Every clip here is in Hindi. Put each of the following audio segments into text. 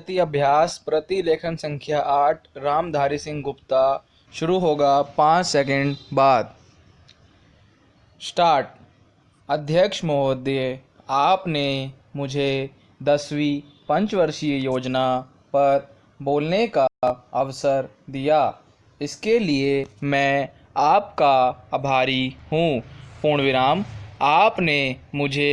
गणितीय अभ्यास प्रतिलेखन संख्या 8 रामधारी सिंह गुप्ता शुरू होगा 5 सेकंड बाद। स्टार्ट। अध्यक्ष महोदय, आपने मुझे 10वीं पंचवर्षीय योजना पर बोलने का अवसर दिया, इसके लिए मैं आपका आभारी हूँ। पूर्णविराम। आपने मुझे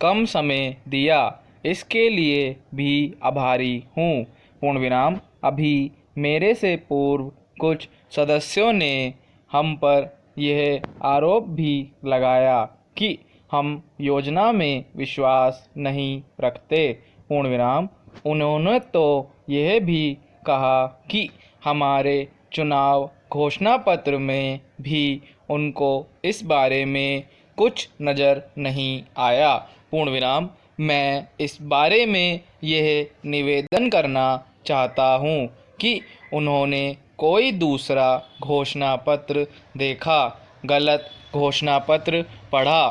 कम समय दिया, इसके लिए भी आभारी हूँ। पूर्णविराम। अभी मेरे से पूर्व कुछ सदस्यों ने हम पर यह आरोप भी लगाया कि हम योजना में विश्वास नहीं रखते। पूर्णविराम। उन्होंने तो यह भी कहा कि हमारे चुनाव घोषणा पत्र में भी उनको इस बारे में कुछ नज़र नहीं आया। पूर्णविराम। मैं इस बारे में यह निवेदन करना चाहता हूँ कि उन्होंने कोई दूसरा घोषणा पत्र देखा, गलत घोषणा पत्र पढ़ा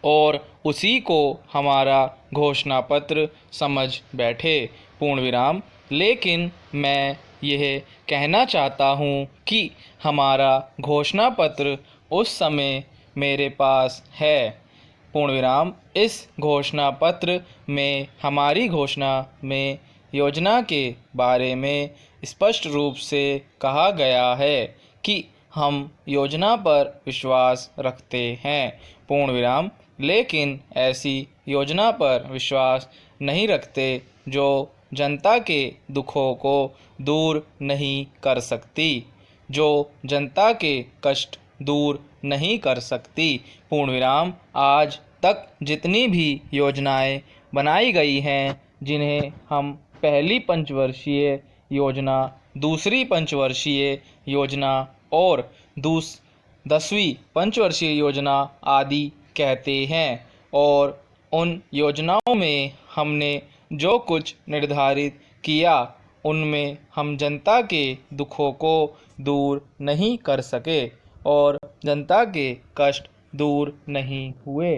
और उसी को हमारा घोषणा पत्र समझ बैठे। पूर्णविराम। लेकिन मैं यह कहना चाहता हूँ कि हमारा घोषणा पत्र उस समय मेरे पास है। पूर्णविराम। इस घोषणा पत्र में हमारी घोषणा में योजना के बारे में स्पष्ट रूप से कहा गया है कि हम योजना पर विश्वास रखते हैं। पूर्णविराम। लेकिन ऐसी योजना पर विश्वास नहीं रखते जो जनता के दुखों को दूर नहीं कर सकती, जो जनता के कष्ट दूर नहीं कर सकती। पूर्णविराम। आज तक जितनी भी योजनाएं बनाई गई हैं, जिन्हें हम पहली पंचवर्षीय योजना, दूसरी पंचवर्षीय योजना और 10वीं पंचवर्षीय योजना आदि कहते हैं, और उन योजनाओं में हमने जो कुछ निर्धारित किया, उनमें हम जनता के दुखों को दूर नहीं कर सके और जनता के कष्ट दूर नहीं हुए।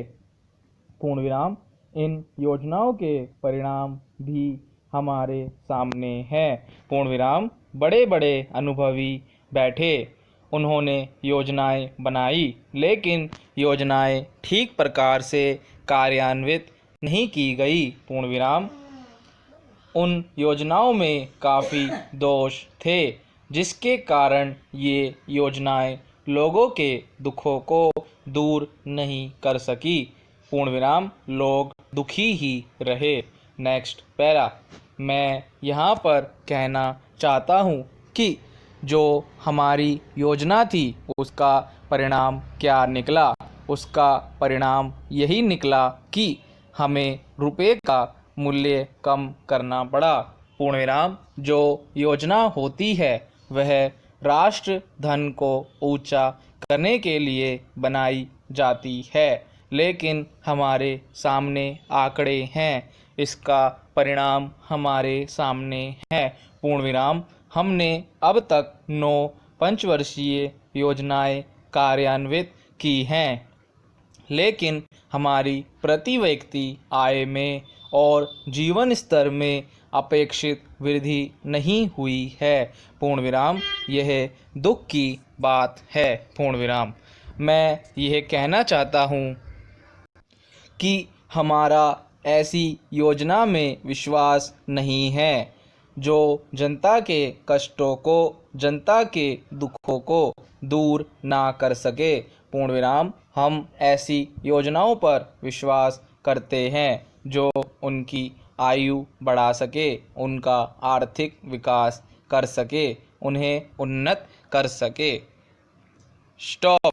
पूर्णविराम। इन योजनाओं के परिणाम भी हमारे सामने हैं। पूर्णविराम। बड़े बड़े अनुभवी बैठे, उन्होंने योजनाएं बनाई, लेकिन योजनाएं ठीक प्रकार से कार्यान्वित नहीं की गई। पूर्णविराम। उन योजनाओं में काफ़ी दोष थे, जिसके कारण ये योजनाएं लोगों के दुखों को दूर नहीं कर सकी। पूर्णविराम। लोग दुखी ही रहे। Next para. मैं यहाँ पर कहना चाहता हूँ कि जो हमारी योजना थी, उसका परिणाम क्या निकला। उसका परिणाम यही निकला कि हमें रुपए का मूल्य कम करना पड़ा। पूर्णविराम। जो योजना होती है वह राष्ट्र धन को ऊंचा करने के लिए बनाई जाती है, लेकिन हमारे सामने आंकड़े हैं, इसका परिणाम हमारे सामने है। पूर्णविराम। हमने अब तक 9 पंचवर्षीय योजनाएं कार्यान्वित की हैं, लेकिन हमारी प्रति व्यक्ति आय में और जीवन स्तर में अपेक्षित वृद्धि नहीं हुई है। पूर्णविराम। यह दुख की बात है। पूर्णविराम। मैं यह कहना चाहता हूँ कि हमारा ऐसी योजना में विश्वास नहीं है जो जनता के कष्टों को, जनता के दुखों को दूर ना कर सके। पूर्णविराम। हम ऐसी योजनाओं पर विश्वास करते हैं जो उनकी आयु बढ़ा सके, उनका आर्थिक विकास कर सके, उन्हें उन्नत कर सके। स्टॉप।